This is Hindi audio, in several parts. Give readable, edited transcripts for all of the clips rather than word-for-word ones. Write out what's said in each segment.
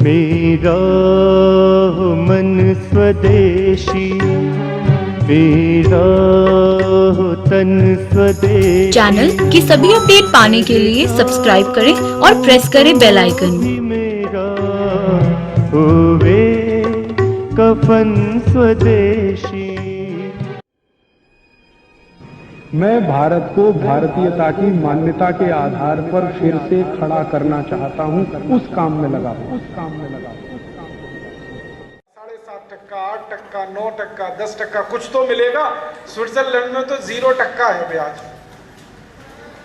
मेरा हो मन स्वदेशी, मेरा हो तन स्वदेशी। चैनल की सभी अपडेट पाने के लिए सब्सक्राइब करें और प्रेस करें बेल आइकन। मेरा होवे कफन स्वदेशी। मैं भारत को भारतीयता की मान्यता के आधार पर फिर से खड़ा करना चाहता हूं, उस काम में लगा हूं। 7.5%, 8%, 9%, 10% कुछ तो मिलेगा। स्विट्जरलैंड में तो 0% है ब्याज,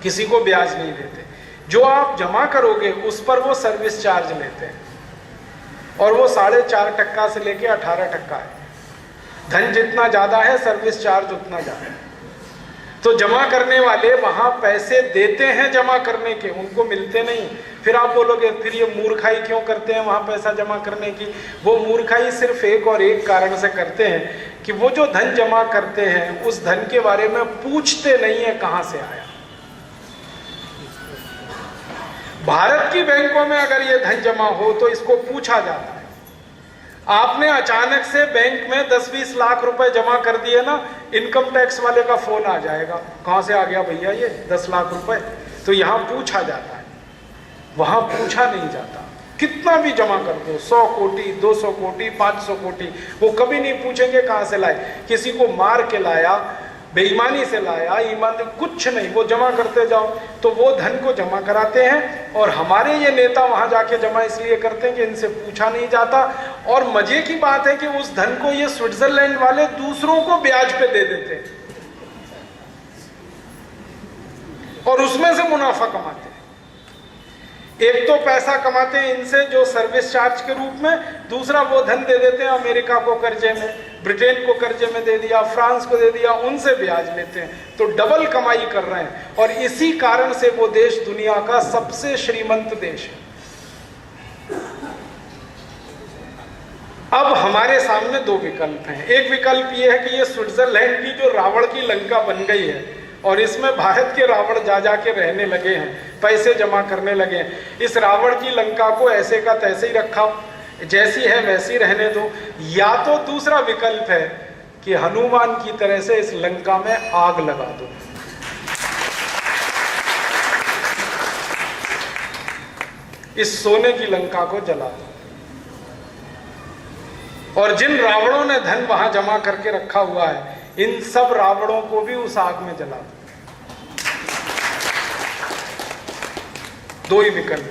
किसी को ब्याज नहीं देते। जो आप जमा करोगे उस पर वो सर्विस चार्ज लेते हैं और वो 4.5% से लेके 18% है। धन जितना ज्यादा है सर्विस चार्ज उतना ज्यादा है। तो जमा करने वाले वहां पैसे देते हैं जमा करने के, उनको मिलते नहीं। फिर आप बोलोगे फिर ये मूर्खाई क्यों करते हैं वहां पैसा जमा करने की? वो मूर्खाई सिर्फ एक और एक कारण से करते हैं कि वो जो धन जमा करते हैं उस धन के बारे में पूछते नहीं है कहां से आया। भारत की बैंकों में अगर ये धन जमा हो तो इसको पूछा जाता है। आपने अचानक से बैंक में 10-20 लाख रुपए जमा कर दिए ना, इनकम टैक्स वाले का फोन आ जाएगा, कहां से आ गया भैया ये 10 लाख रुपए? तो यहां पूछा जाता है, वहां पूछा नहीं जाता। कितना भी जमा कर दो, 100 कोटी, 200 कोटी, 500 कोटी, वो कभी नहीं पूछेंगे कहां से लाए। किसी को मार के लाया, बेईमानी से लाया, ईमान कुछ नहीं, वो जमा करते जाओ। तो वो धन को जमा कराते हैं और हमारे ये नेता वहां जाके जमा इसलिए करते हैं कि इनसे पूछा नहीं जाता। और मजे की बात है कि उस धन को ये स्विट्जरलैंड वाले दूसरों को ब्याज पे दे देते हैं और उसमें से मुनाफा कमाते हैं। एक तो पैसा कमाते हैं इनसे जो सर्विस चार्ज के रूप में, दूसरा वो धन दे देते हैं अमेरिका को कर्जे में, ब्रिटेन को कर्जे में दे दिया, फ्रांस को दे दिया, उनसे ब्याज लेते हैं। तो डबल कमाई कर रहे हैं और इसी कारण से वो देश दुनिया का सबसे श्रीमंत देश है। अब हमारे सामने दो विकल्प हैं। एक विकल्प ये है कि ये स्विट्जरलैंड की जो रावण की लंका बन गई है और इसमें भारत के रावण जा के रहने लगे हैं, पैसे जमा करने लगे हैं। इस रावण की लंका को ऐसे का तैसे ही रखा, जैसी है वैसी रहने दो। या तो दूसरा विकल्प है कि हनुमान की तरह से इस लंका में आग लगा दो। इस सोने की लंका को जला दो और जिन रावणों ने धन वहां जमा करके रखा हुआ है इन सब रावणों को भी उस आग में जला दो। दो ही विकल्प है।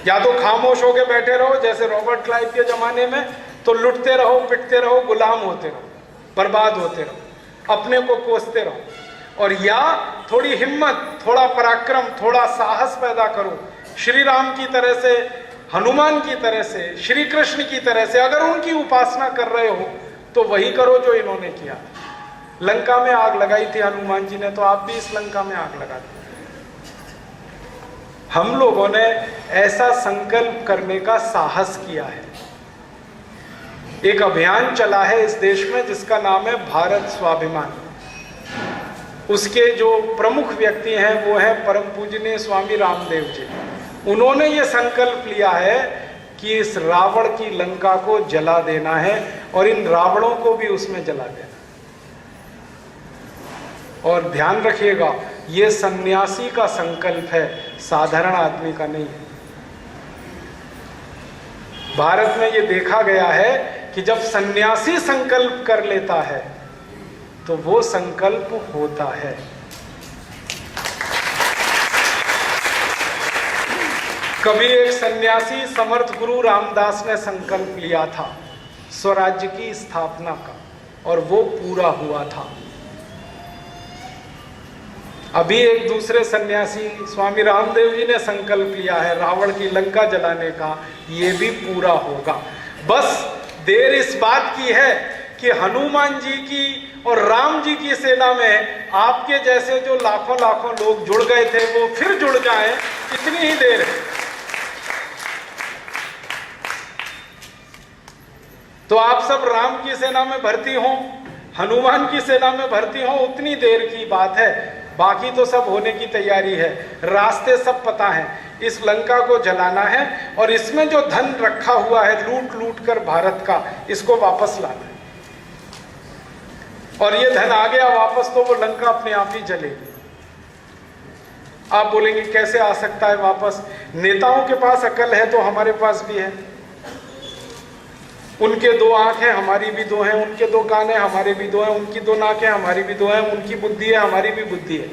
या तो खामोश होकर बैठे रहो जैसे रॉबर्ट क्लाइव के जमाने में, तो लुटते रहो, पिटते रहो, गुलाम होते रहो, बर्बाद होते रहो, अपने को कोसते रहो। और या थोड़ी हिम्मत, थोड़ा पराक्रम, थोड़ा साहस पैदा करो, श्री राम की तरह से, हनुमान की तरह से, श्री कृष्ण की तरह से। अगर उनकी उपासना कर रहे हो तो वही करो जो इन्होंने किया। लंका में आग लगाई थी हनुमान जी ने, तो आप भी इस लंका में आग लगा दी। हम लोगों ने ऐसा संकल्प करने का साहस किया है। एक अभियान चला है इस देश में जिसका नाम है भारत स्वाभिमान। उसके जो प्रमुख व्यक्ति हैं वो हैं परम पूजनीय स्वामी रामदेव जी। उन्होंने ये संकल्प लिया है कि इस रावण की लंका को जला देना है और इन रावणों को भी उसमें जला देना। और ध्यान रखिएगा, ये सन्यासी का संकल्प है, साधारण आदमी का नहीं है। भारत में ये देखा गया है कि जब सन्यासी संकल्प कर लेता है तो वो संकल्प होता है। कभी एक सन्यासी समर्थ गुरु रामदास ने संकल्प लिया था स्वराज्य की स्थापना का और वो पूरा हुआ था। अभी एक दूसरे सन्यासी स्वामी रामदेव जी ने संकल्प लिया है रावण की लंका जलाने का, ये भी पूरा होगा। बस देर इस बात की है कि हनुमान जी की और राम जी की सेना में आपके जैसे जो लाखों लाखों लोग जुड़ गए थे वो फिर जुड़ जाएं, इतनी ही देर है। तो आप सब राम की सेना में भर्ती हो, हनुमान की सेना में भर्ती हो, उतनी देर की बात है। बाकी तो सब होने की तैयारी है, रास्ते सब पता है। इस लंका को जलाना है और इसमें जो धन रखा हुआ है लूट लूट कर भारत का, इसको वापस लाना है। और ये धन आ गया वापस तो वो लंका अपने आप ही जलेगी। आप बोलेंगे कैसे आ सकता है वापस? नेताओं के पास अकल है तो हमारे पास भी है। उनके 2 आंख हैं, हमारी भी 2 हैं। उनके 2 कान हैं, हमारे भी 2 हैं। उनकी 2 नाक है, हमारी भी 2 हैं। उनकी बुद्धि है, हमारी भी बुद्धि है।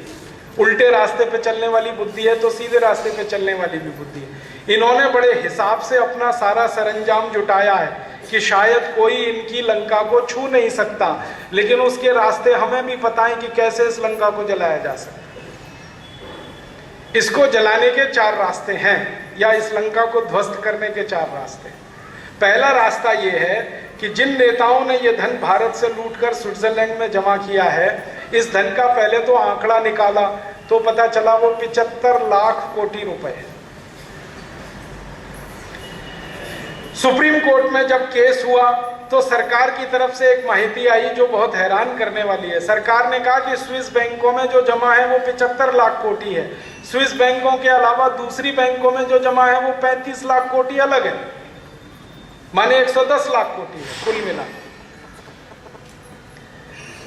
उल्टे रास्ते पे चलने वाली बुद्धि है तो सीधे रास्ते पे चलने वाली भी बुद्धि है। इन्होंने बड़े हिसाब से अपना सारा सरंजाम जुटाया है कि शायद कोई इनकी लंका को छू नहीं सकता, लेकिन उसके रास्ते हमें भी पता है कि कैसे इस लंका को जलाया जा सकता है। इसको जलाने के 4 रास्ते हैं, या इस लंका को ध्वस्त करने के 4 रास्ते हैं। पहला रास्ता यह है कि जिन नेताओं ने यह धन भारत से लूटकर स्विट्जरलैंड में जमा किया है, इस धन का पहले तो आंकड़ा निकाला तो पता चला वो 75 लाख कोटी रुपए है। सुप्रीम कोर्ट में जब केस हुआ तो सरकार की तरफ से एक माहिती आई जो बहुत हैरान करने वाली है। सरकार ने कहा कि स्विस बैंकों में जो जमा है वो 75 लाख कोटी है। स्विस बैंकों के अलावा दूसरी बैंकों में जो जमा है वो 35 लाख कोटी अलग है, माने 110 लाख कोटी है कुल मिला।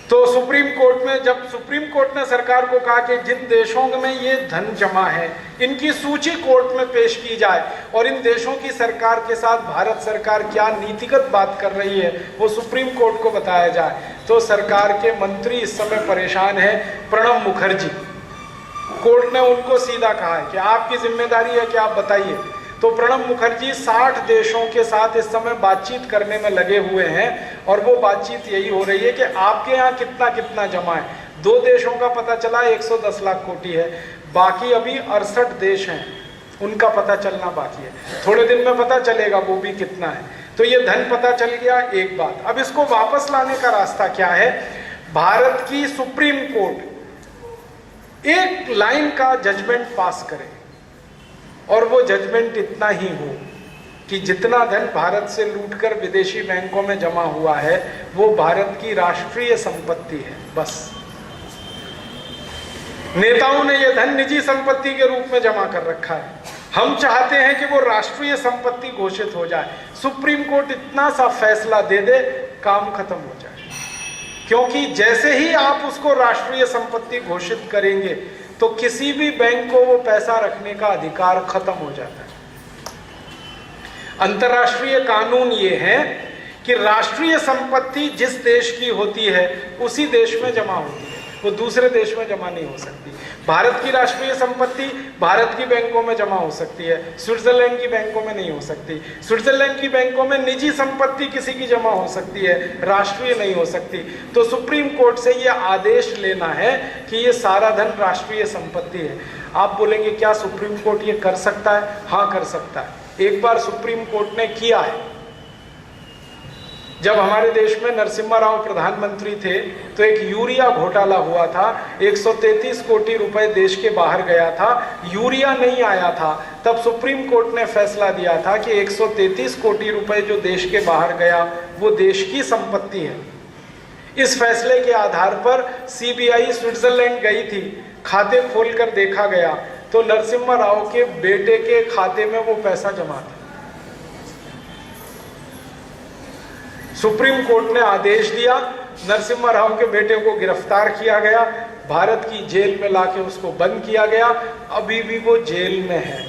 तो सुप्रीम कोर्ट में जब सुप्रीम कोर्ट ने सरकार को कहा कि जिन देशों में ये धन जमा है इनकी सूची कोर्ट में पेश की जाए और इन देशों की सरकार के साथ भारत सरकार क्या नीतिगत बात कर रही है वो सुप्रीम कोर्ट को बताया जाए, तो सरकार के मंत्री इस समय परेशान है, प्रणब मुखर्जी। कोर्ट ने उनको सीधा कहा है कि आपकी जिम्मेदारी है कि आप बताइए। तो प्रणब मुखर्जी 60 देशों के साथ इस समय बातचीत करने में लगे हुए हैं और वो बातचीत यही हो रही है कि आपके यहाँ कितना कितना जमा है। 2 देशों का पता चला 110 लाख कोटी है, बाकी अभी 68 देश हैं, उनका पता चलना बाकी है। थोड़े दिन में पता चलेगा वो भी कितना है। तो ये धन पता चल गया, एक बात। अब इसको वापस लाने का रास्ता क्या है? भारत की सुप्रीम कोर्ट एक लाइन का जजमेंट पास करे और वो जजमेंट इतना ही हो कि जितना धन भारत से लूटकर विदेशी बैंकों में जमा हुआ है वो भारत की राष्ट्रीय संपत्ति है, बस। नेताओं ने यह धन निजी संपत्ति के रूप में जमा कर रखा है। हम चाहते हैं कि वो राष्ट्रीय संपत्ति घोषित हो जाए। सुप्रीम कोर्ट इतना सा फैसला दे दे, काम खत्म हो जाए। क्योंकि जैसे ही आप उसको राष्ट्रीय संपत्ति घोषित करेंगे तो किसी भी बैंक को वो पैसा रखने का अधिकार खत्म हो जाता है। अंतर्राष्ट्रीय कानून ये है कि राष्ट्रीय संपत्ति जिस देश की होती है उसी देश में जमा होती है, वो दूसरे देश में जमा नहीं हो सकती। भारत की राष्ट्रीय संपत्ति भारत की बैंकों में जमा हो सकती है, स्विट्जरलैंड की बैंकों में नहीं हो सकती। स्विट्जरलैंड की बैंकों में निजी संपत्ति किसी की जमा हो सकती है, राष्ट्रीय नहीं हो सकती। तो सुप्रीम कोर्ट से ये आदेश लेना है कि ये सारा धन राष्ट्रीय संपत्ति है। आप बोलेंगे क्या सुप्रीम कोर्ट ये कर सकता है? हाँ, कर सकता है। एक बार सुप्रीम कोर्ट ने किया है। जब हमारे देश में नरसिम्हा राव प्रधानमंत्री थे तो एक यूरिया घोटाला हुआ था। 133 कोटी रुपए देश के बाहर गया था, यूरिया नहीं आया था। तब सुप्रीम कोर्ट ने फैसला दिया था कि 133 कोटी रुपए जो देश के बाहर गया वो देश की संपत्ति है। इस फैसले के आधार पर सीबीआई स्विट्जरलैंड गई थी, खाते खोलकर देखा गया तो नरसिम्हा राव के बेटे के खाते में वो पैसा जमा था। सुप्रीम कोर्ट ने आदेश दिया, नरसिम्हा राव के बेटे को गिरफ्तार किया गया, भारत की जेल में लाके उसको बंद किया गया। अभी भी वो जेल में है।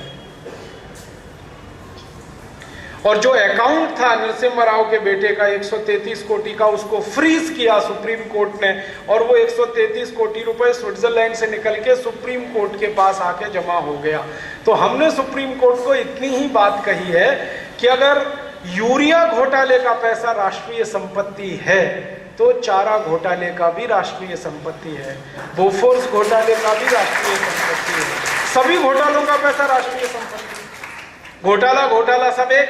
और जो अकाउंट था नरसिम्हा राव के बेटे का 133 कोटी का, उसको फ्रीज किया सुप्रीम कोर्ट ने और वो 133 कोटी रुपए स्विट्जरलैंड से निकल के सुप्रीम कोर्ट के पास आके जमा हो गया। तो हमने सुप्रीम कोर्ट को इतनी ही बात कही है कि अगर यूरिया घोटाले का पैसा राष्ट्रीय संपत्ति है तो चारा घोटाले का भी राष्ट्रीय संपत्ति है, बोफोर्स घोटाले का भी राष्ट्रीय संपत्ति है, सभी घोटालों का पैसा राष्ट्रीय संपत्ति। घोटाला घोटाला सब एक,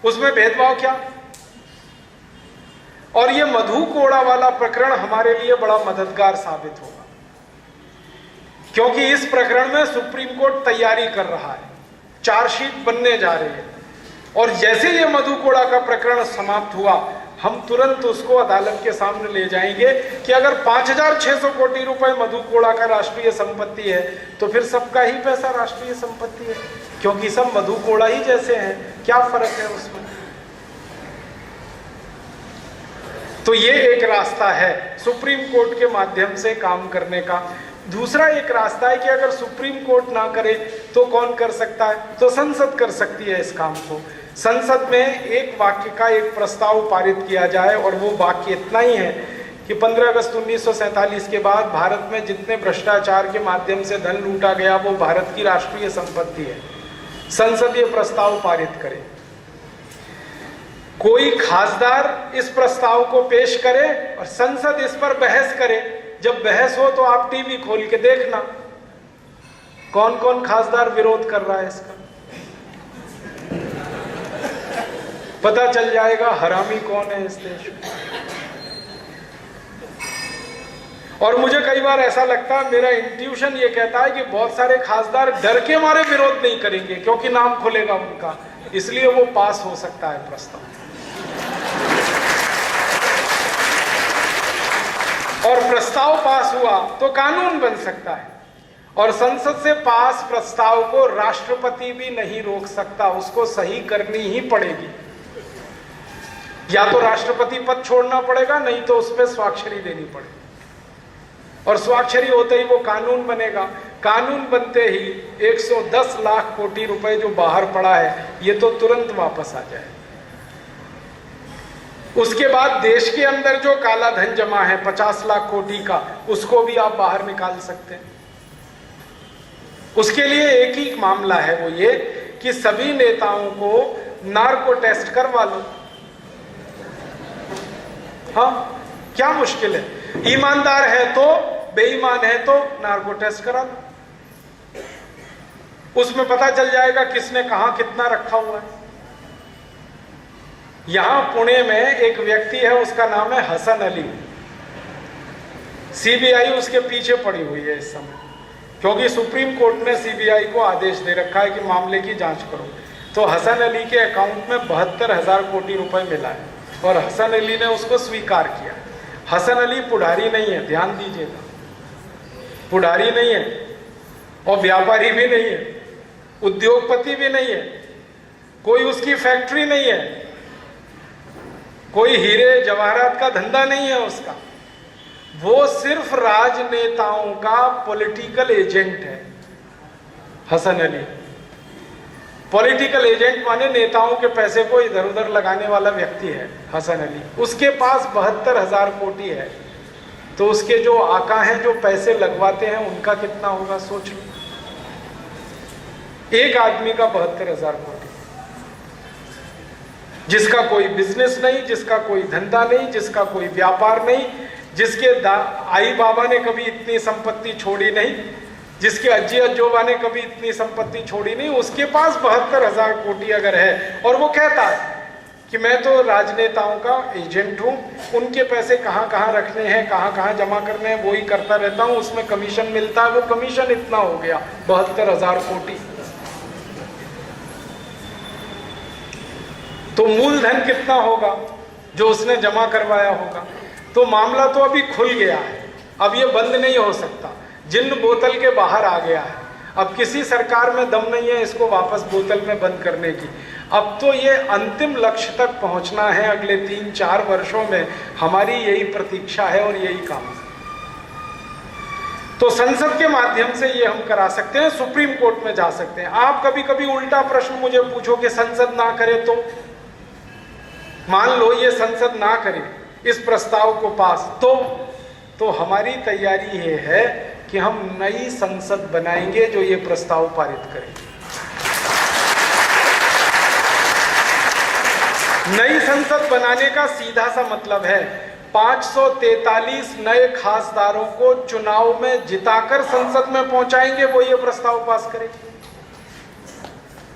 उसमें भेदभाव क्या? और ये मधु कोड़ा वाला प्रकरण हमारे लिए बड़ा मददगार साबित होगा, क्योंकि इस प्रकरण में सुप्रीम कोर्ट तैयारी कर रहा है, चार्जशीट बनने जा रही है। और जैसे ये मधु कोड़ा का प्रकरण समाप्त हुआ हम तुरंत उसको अदालत के सामने ले जाएंगे कि अगर 5,600 कोटि रुपए मधु कोड़ा का राष्ट्रीय संपत्ति है तो फिर सबका ही पैसा राष्ट्रीय संपत्ति है, क्योंकि सब मधु कोड़ा ही जैसे हैं, क्या फर्क है उसमें। तो ये एक रास्ता है सुप्रीम कोर्ट के माध्यम से काम करने का। दूसरा एक रास्ता है कि अगर सुप्रीम कोर्ट ना करे तो कौन कर सकता है, तो संसद कर सकती है इस काम को। संसद में एक वाक्य का एक प्रस्ताव पारित किया जाए और वो वाक्य इतना ही है कि 15 अगस्त 1947 के बाद भारत में जितने भ्रष्टाचार के माध्यम से धन लूटा गया वो भारत की राष्ट्रीय संपत्ति है। संसद ये प्रस्ताव पारित करे, कोई खासदार इस प्रस्ताव को पेश करे और संसद इस पर बहस करे। जब बहस हो तो आप टीवी खोल के देखना कौन कौन खासदार विरोध कर रहा है इसका, पता चल जाएगा हरामी कौन है इस देश में। और मुझे कई बार ऐसा लगता है, मेरा इंट्यूशन ये कहता है कि बहुत सारे खासदार डर के मारे विरोध नहीं करेंगे क्योंकि नाम खुलेगा उनका, इसलिए वो पास हो सकता है प्रस्ताव। और प्रस्ताव पास हुआ तो कानून बन सकता है, और संसद से पास प्रस्ताव को राष्ट्रपति भी नहीं रोक सकता, उसको सही करनी ही पड़ेगी। या तो राष्ट्रपति पद छोड़ना पड़ेगा, नहीं तो उस पर स्वाक्षरी देनी पड़ेगी, और स्वाक्षरी होते ही वो कानून बनेगा। कानून बनते ही 110 लाख कोटि रुपए जो बाहर पड़ा है ये तो तुरंत वापस आ जाए। उसके बाद देश के अंदर जो काला धन जमा है 50 लाख कोटि का, उसको भी आप बाहर निकाल सकते हैं। उसके लिए एक ही मामला है, वो ये कि सभी नेताओं को नार्को टेस्ट करवा लो। हाँ, क्या मुश्किल है, ईमानदार है तो, बेईमान है तो नार्को टेस्ट करा लो, उसमें पता चल जाएगा किसने कहां कितना रखा हुआ है। यहां पुणे में एक व्यक्ति है, उसका नाम है हसन अली। सीबीआई उसके पीछे पड़ी हुई है इस समय, क्योंकि सुप्रीम कोर्ट ने सीबीआई को आदेश दे रखा है कि मामले की जांच करो। तो हसन अली के अकाउंट में 72,000 कोटि रुपए मिला है और हसन अली ने उसको स्वीकार किया। हसन अली पुढ़ारी नहीं है, ध्यान दीजिएगा, पुढ़ारी नहीं है और व्यापारी भी नहीं है, उद्योगपति भी नहीं है, कोई उसकी फैक्ट्री नहीं है, कोई हीरे जवाहरात का धंधा नहीं है उसका। वो सिर्फ राजनेताओं का पॉलिटिकल एजेंट है हसन अली। पॉलिटिकल एजेंट माने नेताओं के पैसे को इधर उधर लगाने वाला व्यक्ति है हसन अली। उसके पास 72,000 कोटि है, तो उसके जो आका हैं जो पैसे लगवाते हैं उनका कितना होगा सोच लो। एक आदमी का 72,000 कोटि, जिसका कोई बिजनेस नहीं, जिसका कोई धंधा नहीं, जिसका कोई व्यापार नहीं, जिसके आई बाबा ने कभी इतनी संपत्ति छोड़ी नहीं, जिसके अज्जी अज्जोबा ने कभी इतनी संपत्ति छोड़ी नहीं, उसके पास 72,000 कोटि अगर है और वो कहता है कि मैं तो राजनेताओं का एजेंट हूं, उनके पैसे कहां कहां रखने हैं, कहां कहां जमा करने हैं, वो ही करता रहता हूं, उसमें कमीशन मिलता है, वो कमीशन इतना हो गया 72,000 कोटि। तो मूलधन कितना होगा जो उसने जमा करवाया होगा। तो मामला तो अभी खुल गया है, अब ये बंद नहीं हो सकता, जिन्न बोतल के बाहर आ गया है। अब किसी सरकार में दम नहीं है इसको वापस बोतल में बंद करने की। अब तो ये अंतिम लक्ष्य तक पहुंचना है अगले 3-4 वर्षों में, हमारी यही प्रतीक्षा है और यही काम है। तो संसद के माध्यम से ये हम करा सकते हैं, सुप्रीम कोर्ट में जा सकते हैं। आप कभी कभी उल्टा प्रश्न मुझे पूछो कि संसद ना करे तो, मान लो ये संसद ना करे इस प्रस्ताव को पास, तो हमारी तैयारी ये है कि हम नई संसद बनाएंगे जो ये प्रस्ताव पारित करेगी। नई संसद बनाने का सीधा सा मतलब है 543 नए खासदारों को चुनाव में जिताकर संसद में पहुंचाएंगे, वो ये प्रस्ताव पास करेगी।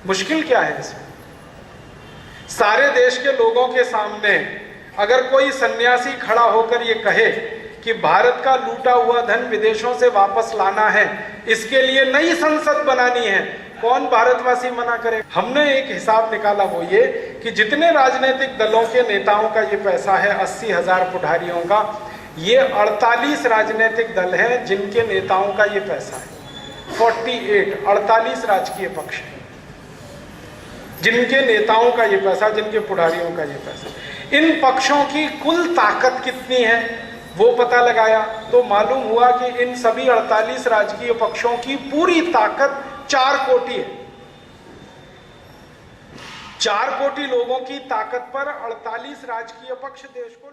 मुश्किल क्या है इसमें? सारे देश के लोगों के सामने अगर कोई सन्यासी खड़ा होकर ये कहे कि भारत का लूटा हुआ धन विदेशों से वापस लाना है, इसके लिए नई संसद बनानी है, कौन भारतवासी मना करे? हमने एक हिसाब निकाला, वो ये कि जितने राजनीतिक दलों के नेताओं का ये पैसा है 80,000 पुढ़ारियों का, ये 48 राजनीतिक दल हैं जिनके नेताओं का ये पैसा है। 48 राजकीय पक्ष हैं जिनके नेताओं का ये पैसा, जिनके पुढ़ारियों का ये पैसा। इन पक्षों की कुल ताकत कितनी है वो पता लगाया तो मालूम हुआ कि इन सभी 48 राजकीय पक्षों की पूरी ताकत 4 कोटि है। 4 कोटि लोगों की ताकत पर 48 राजकीय पक्ष देश को